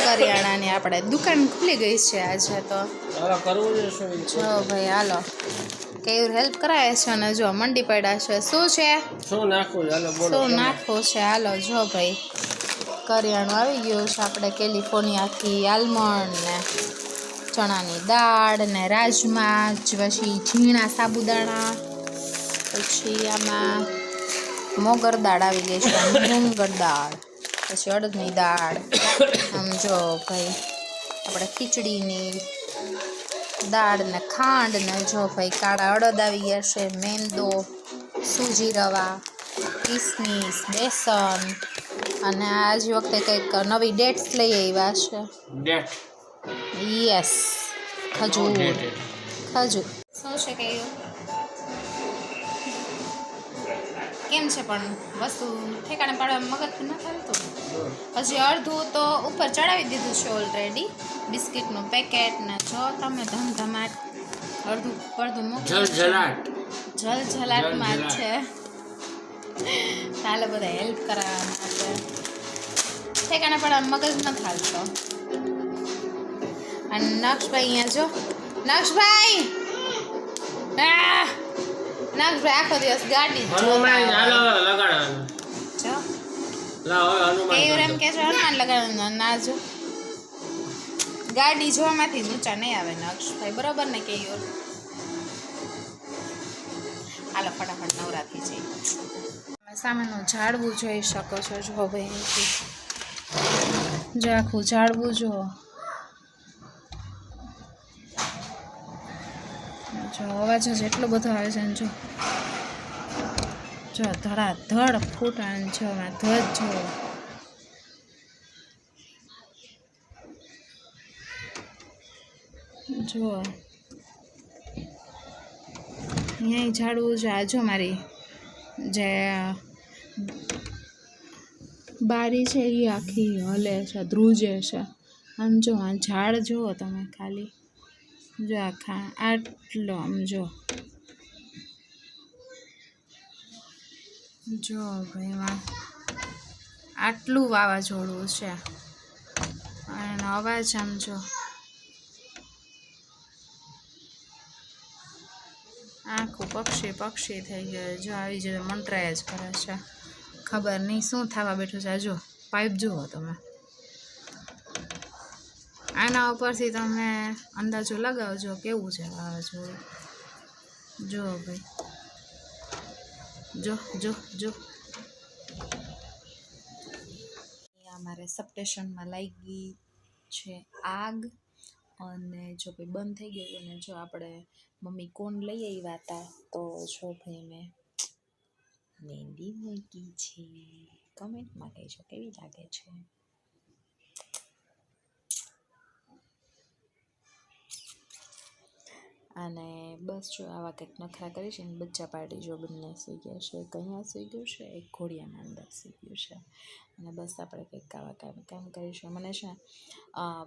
કરિયાણાની આપણે દુકાન ખુલી ગઈ છે આજે તો જો ભાઈ હાલો કેવું હેલ્પ કરાય છે અને જો મંડી પડ્યા છે શું છે શું નાખવું છે હાલો જો ભાઈ કરિયાણું આવી ગયું છે આપણે કેલિફોર્નિયાથી આલમંડ ને ચણાની દાળ ને રાજમા પછી ઝીણા સાબુદાણા પછી આમાં મોગર દાળ આવી ગઈ છે મૂંગર દાળ પછી અડદની દાળ આમ જો ભાઈ આપણે ખીચડીની દાળ ને ખાંડ ને જો ભાઈ કાળા અડદ આવી ગયા છે મેંદો સૂજી રવા કિસમિસ બેસન અને આજ વખતે કંઈક નવી ડેટ્સ લઈ આવ્યા છે યસ ખજૂર શું છે કયું કેમ છે પણ વસ્તુ ઠેકાણે પાડવા મગજ ન ચાલતું હજી અડધું તો ઉપર ચડાવી દીધું છે ઓલરેડી બિસ્કિટનું પેકેટ ને જો તમે ધમધમાટ અડધું જલજલાટમાં જ છે ચાલો બધા હેલ્પ કરાવવા માટે ઠેકાણે પાડવા મગજ ન ચાલતો અને નક્ષભાઈ અહીંયા જો નક્ષભાઈ આખો દિવસ ગાડી એમ કે છે હનુમાન લગાડવાનું ના જો ગાડી જોવામાંથી ઊંચા નહીં આવે નક્ષભાઈ બરોબર ને કેયો હાલો ફટાફટ નવરા થઈ જઈ સામેનું ઝાડવું જોઈ શકો છો જો ભાઈ જો આખું ઝાડવું જો અવાજ જ એટલો બધો આવે છે ને જો ધડાધડ ફૂટાણ જો ધ્વજ જો અહીંયા ઝાડવું જો આ જો મારી જે બારી છે એ આખી હલે છે ધ્રુજે છે આમ જો આ ઝાડ જુઓ તમે ખાલી જો આખા આટલો આમ જો ભાઈમાં આટલું વાવાઝોડું છે અને અવાજ આમ જો આખું પક્ષી થઈ ગયું જો આવી જ મંત્રાય જ કરે છે ખબર નહીં શું થવા બેઠું છે જો પાઇપ જુઓ તમે આના ઉપરથી તમે અંદાજો લગાવજો કેવું છે વાવાઝોડું જો ભાઈ જો અમારે સબસ્ટેશનમાં લાગી છે આગ અને જો ભાઈ બંધ થઈ ગયું અને જો આપણે મમ્મી કોણ લઈ આવ્યા હતા તો જો ભાઈ મેં મહેંદી મૂકી છે કમેન્ટમાં કહેજો કેવી લાગે છે અને બસ જો આવા કંઈક નખરા કરી છે ને બચ્ચા પાર્ટી જો બંને સૂઈ ગયા છે એક અહીંયા સૂઈ ગયું છે એક ઘોડિયાના અંદર સૂઈ ગયું છે અને બસ આપણે કંઈક આવા કામ કરીશું મને છે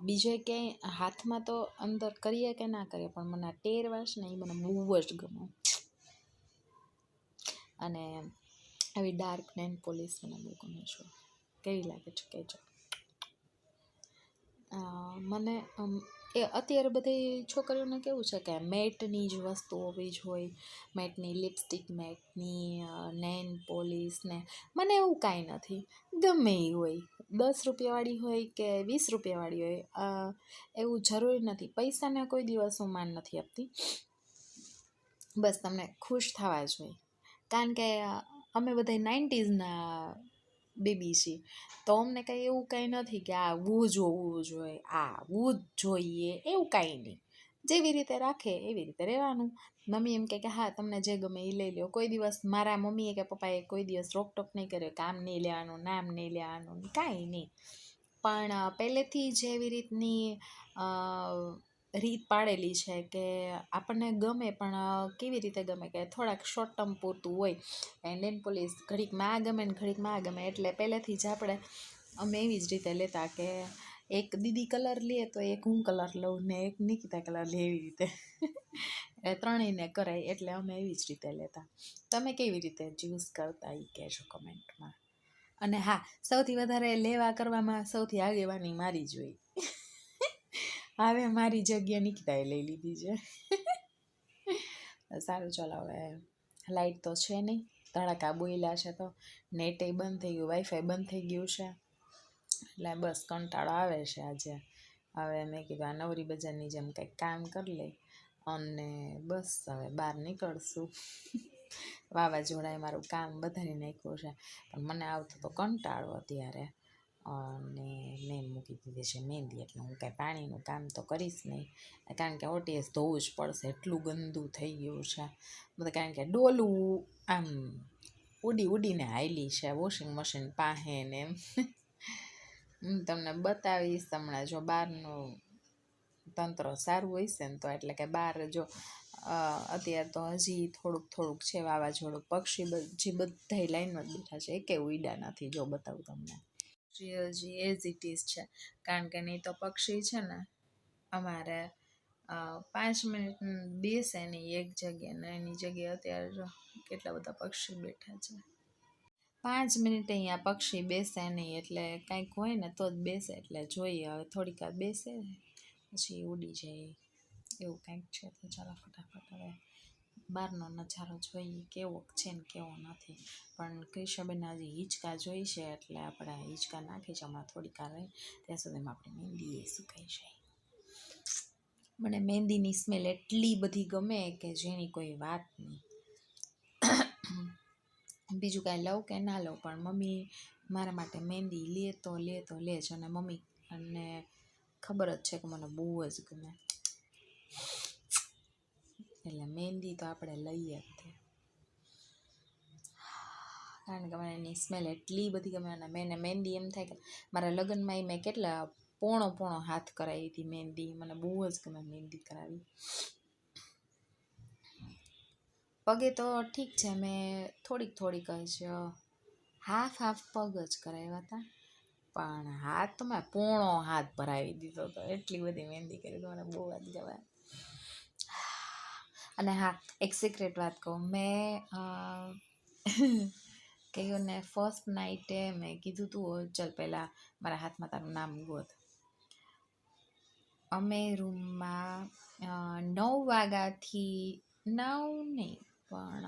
બીજે ક્યાંય હાથમાં તો અંદર કરીએ કે ના કરીએ પણ મને આ ટેરવા છે ને એ મને બહુ જ ગમે અને આવી ડાર્ક નેલ પોલિશ મને બહુ ગમે છે કેવી લાગે છે કહેજો મને એ અત્યારે બધી છોકરીઓને કેવું છે કે મેટની જ વસ્તુ હોવી જ હોય મેટની લિપસ્ટિક મેટની નેલ પોલિશ ને મને એવું કાંઈ નથી ગમે એ હોય 10 રૂપિયાવાળી હોય કે 20 રૂપિયાવાળી હોય એવું જરૂરી નથી પૈસાને કોઈ દિવસ હું માન નથી આપતી બસ તમને ખુશ થવા જોઈએ કારણ કે અમે બધા 90sના બેબી છીએ તો અમને કંઈ એવું કંઈ નથી કે આવું જોવું જોઈએ આવું જ જોઈએ એવું કાંઈ નહીં જેવી રીતે રાખે એવી રીતે રહેવાનું મમ્મી એમ કે હા તમને જે ગમે એ લઈ લો કોઈ દિવસ મારા મમ્મીએ કે પપ્પાએ કોઈ દિવસ રોકટોક નહીં કર્યો કે આમ નહીં લેવાનું નામ નહીં લેવાનું કાંઈ નહીં પણ પહેલેથી જ એવી રીતની રીત પાડેલી છે કે આપણને ગમે પણ કેવી રીતે ગમે કે થોડાક શોર્ટ ટર્મ પૂરતું હોય નેલ પોલિશ ઘડીકમાં આ ગમે ને ઘડીકમાં આ ગમે એટલે પહેલેથી જ અમે એવી જ રીતે લેતા કે એક દીદી કલર લે તો એક હું કલર લઉં ને એક નિકિતા કલર લે એવી રીતે ત્રણેયને કરાય એટલે અમે એવી જ રીતે લેતા તમે કેવી રીતે ચૂઝ કરતા એ કહેજો કમેન્ટમાં અને હા, સૌથી વધારે લેવા કરવામાં સૌથી આગેવાની મારી જ હોય. હવે મારી જગ્યા નિકિતાએ લઈ લીધી છે. સારું, ચાલો હવે લાઈટ તો છે નહીં, ધડાકા બોયલા છે, તો નેટે બંધ થઈ ગયું, વાઈફાઈ બંધ થઈ ગયું છે, એટલે બસ કંટાળો આવે છે આજે. હવે મેં કીધું આ નવરી બજારની જેમ કંઈક કામ કરી લઈ અને બસ હવે બહાર નીકળશું. વાવાઝોડાએ મારું કામ વધારી નાખ્યું છે, પણ મને આવતો તો કંટાળો અત્યારે, અને મેં મૂકી દીધી છે મહેંદી. એટલે હું કાંઈ પાણીનું કામ તો કરીશ નહીં, કારણ કે ઓટીએસ ધોવું જ પડશે, એટલું ગંદુ થઈ ગયું છે બધું. કારણ કે ડોલું આમ ઉડીને હાયલી છે વોશિંગ મશીન પાસે ને એમ. હું તમને બતાવીશ હમણાં, જો બહારનું તંત્ર સારું હોય છે ને તો, એટલે કે બહાર જો અત્યારે તો હજી થોડુંક છે વાવાઝોડું, પક્ષી જે બધા લાઈનમાં જ બેઠા છે, એકે ઉડ્યા નથી. જો બતાવું તમને, હજી એઝ ઇટ ઇઝ છે, કારણ કે નહીં તો પક્ષી છે ને અમારે 5 મિનિટ બેસે નહીં એક જગ્યાએ, ને એની જગ્યાએ અત્યારે જો કેટલા બધા પક્ષી બેઠા છે. 5 મિનિટ અહીંયા પક્ષી બેસે નહીં, એટલે કાંઈક હોય ને તો જ બેસે. એટલે જોઈએ હવે થોડીક વાર બેસે પછી ઉડી જાય, એવું કાંઈક છે. તો ચાલો ફટાફટ હવે બહારનો નજારો જોઈએ કેવો છે ને કેવો નથી. પણ ક્રિશાબેન હજી હિંચકા જોઈ છે, એટલે આપણે હિંચકા નાખી છે હમણાં થોડીક વાર રહી, ત્યાં સુધીમાં આપણી મહેંદી એ સુકાઈ જાય. મને મહેંદીની સ્મેલ એટલી બધી ગમે કે જેની કોઈ વાત નહીં. બીજું કાંઈ લઉં કે ના લઉં, પણ મમ્મી મારા માટે મહેંદી લે જ. અને મમ્મી અને ખબર જ છે કે મને બહુ જ ગમે, એટલે મહેંદી તો આપણે લઈએ જ તે, કારણ કે મને એની સ્મેલ એટલી બધી ગમે. અને મેં મહેંદી એમ થાય કે મારા લગ્નમાં મેં કેટલા પોણો હાથ કરાવી હતી મહેંદી, મને બહુ જ ગમે મહેંદી કરાવી. પગે તો ઠીક છે, મેં થોડીક જ હાફ પગ જ કરાવ્યા હતા, પણ હાથ તો મેં પોણો હાથ ભરાવી દીધો હતો, એટલી બધી મહેંદી કરી તો મને બહુ જ ગમે. અને હા, એક સિક્રેટ વાત કહું, મેં કહ્યું ને ફર્સ્ટ નાઇટે મેં કીધું તું ચલ પહેલાં મારા હાથમાં તારું નામ ગોત. અમે રૂમમાં 9 વાગ્યાથી 9 નહીં પણ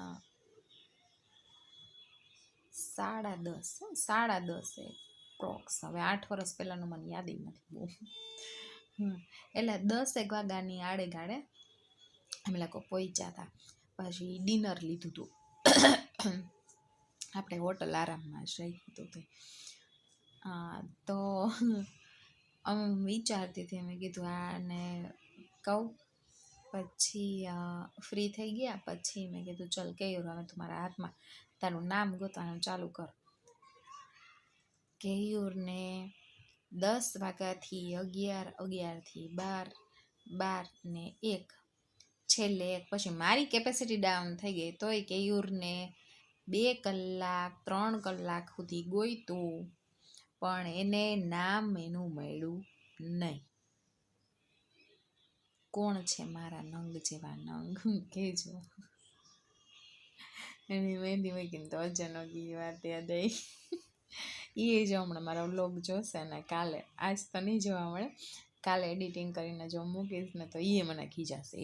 10:30 પ્રોક્સ, હવે 8 વર્ષ પહેલાંનું મને યાદ નથી બહુ, એટલે 10 વાગ્યાની આડે ગાડે અમે લોકો પહોંચ્યા હતા. પછી ડિનર લીધું હતું આપણે હોટલ આરામમાં જ રાખ્યું હતું તે. તો અમે વિચારતી હતી, મેં કીધું આને કહું. પછી ફ્રી થઈ ગયા પછી મેં કીધું ચલ કેયુર, હવે તમારા હાથમાં તારું નામ ગોતવાનું ચાલુ કર. કેયુરને 10 વાગ્યાથી 11, 12 ને 1, છેલ્લે 1, પછી મારી કેપેસિટી ડાઉન થઈ ગઈ, તોય કેયુરને 2 કલાક 3 કલાક સુધી ગોઈતું, પણ એને નામ એનું મળ્યું નહીં. કોણ છે મારા નંગ જેવા નંગ કહેજો. એની મહેંદી મૂકીને તો અચાનક એ વાત યાદ આવી. એ જો હમણાં મારો વ્લોગ જોશે ને કાલે, આજ તો નહીં જોવા મળે, કાલે એડિટિંગ કરીને જો મૂકીશ ને તો એ મને ખીજાશે,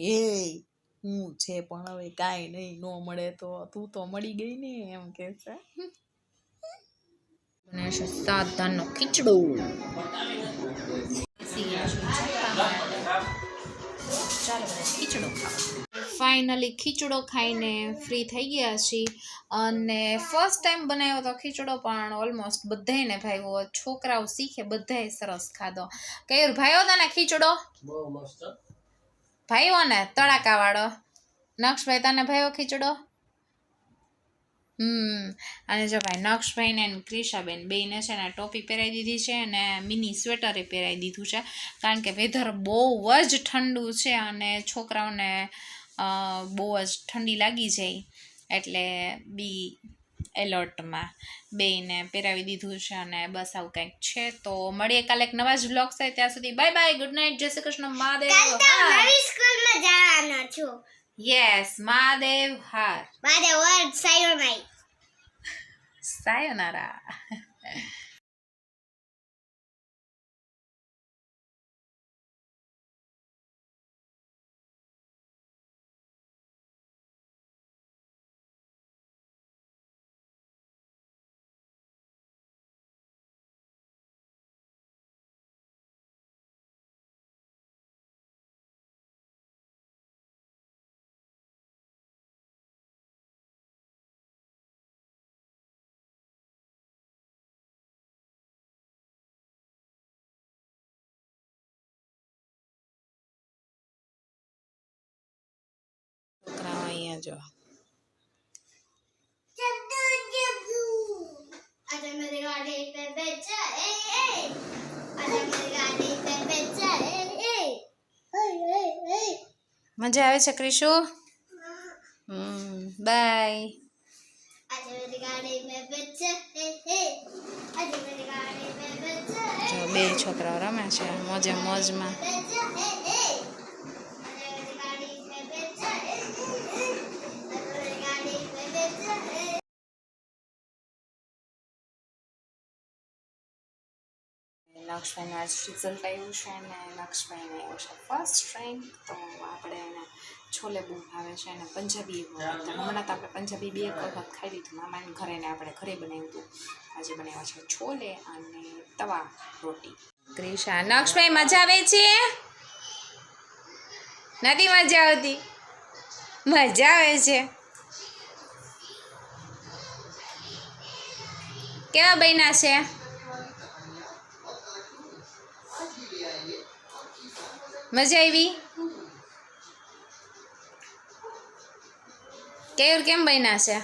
હું છે પણ હવે કાંઈ નહીં, ન મળે તો તું તો મળી ગઈ ને એમ કહેશે. બનાવશે સાદાનો ખીચડો. ચાલો ખીચડો ખાવા. ફાઇનલી ખીચડો ખાઈને ફ્રી થઈ ગયા છીએ, અને ફર્સ્ટ ટાઈમ બનાવ્યો તો ખીચડો, પણ ઓલમોસ્ટ બધાને ભાવ્યો, છોકરાઓ શીખે બધાએ સરસ ખાધો. કયું ભાઈઓ તને ખીચડો? બહુ મસ્ત ભાઈઓ ને તડાકા વાળો. નક્ષભાઈ તને ભાઈઓ ખીચડો? અને જો ભાઈ નક્ષભાઈ ને ક્રિશાબેન બેયને છે ને ટોપી પહેરાવી દીધી છે, અને મિની સ્વેટરે પહેરાવી દીધું છે, કારણ કે વેધર બહુ જ ઠંડુ છે અને છોકરાઓને બહુ જ ઠંડી લાગી જાય, એટલે બી એલર્ટમાં બેયને પહેરાવી દીધું છે. અને બસ આવું કંઈક છે. તો મળીએ કાલે એક નવા જ વ્લોગ સાથે, ત્યાં સુધી બાય બાય, ગુડ નાઇટ, જય શ્રી કૃષ્ણ, મહાદેવ. યસ, મહાદેવ હાર. મહાદેવ સાયોનારા. છોકરાઓ અહીંયા જો आजा मेरे गाड़ी पे बेचा आजा मेरे गाड़ी पे बेचा મજા આવે છે ક્રિશુ બાય आजा मेरी गाड़ी पे बेचा आजा मेरी गाड़ी पे बेचा જો બે છોકરાઓ રમે છે મોજે મોજમાં बेचा आजा मेरी गाड़ी पे बेचा आजा मेरी गाड़ी पे बेचा નક્ષભાઈનું આજ રિઝલ્ટ આવ્યું છે અને નક્ષભાઈને આવ્યું છે ફર્સ્ટ રેન્ક તો આપણે એને છોલે બહુ ભાવે છે અને પંજાબી તો હમણાં તો આપણે પંજાબી બે વખત ખાઈ લીધું મામાને ઘરે ને આપણે ઘરે બનાવ્યું હતું આજે બનાવ્યા છે છોલે અને તવા રોટી ક્રિશા નક્ષભાઈ મજા આવે છે નથી મજા આવતી મજા આવે છે કેવા બન્યા છે મજા આવી કેમ બન્યા છે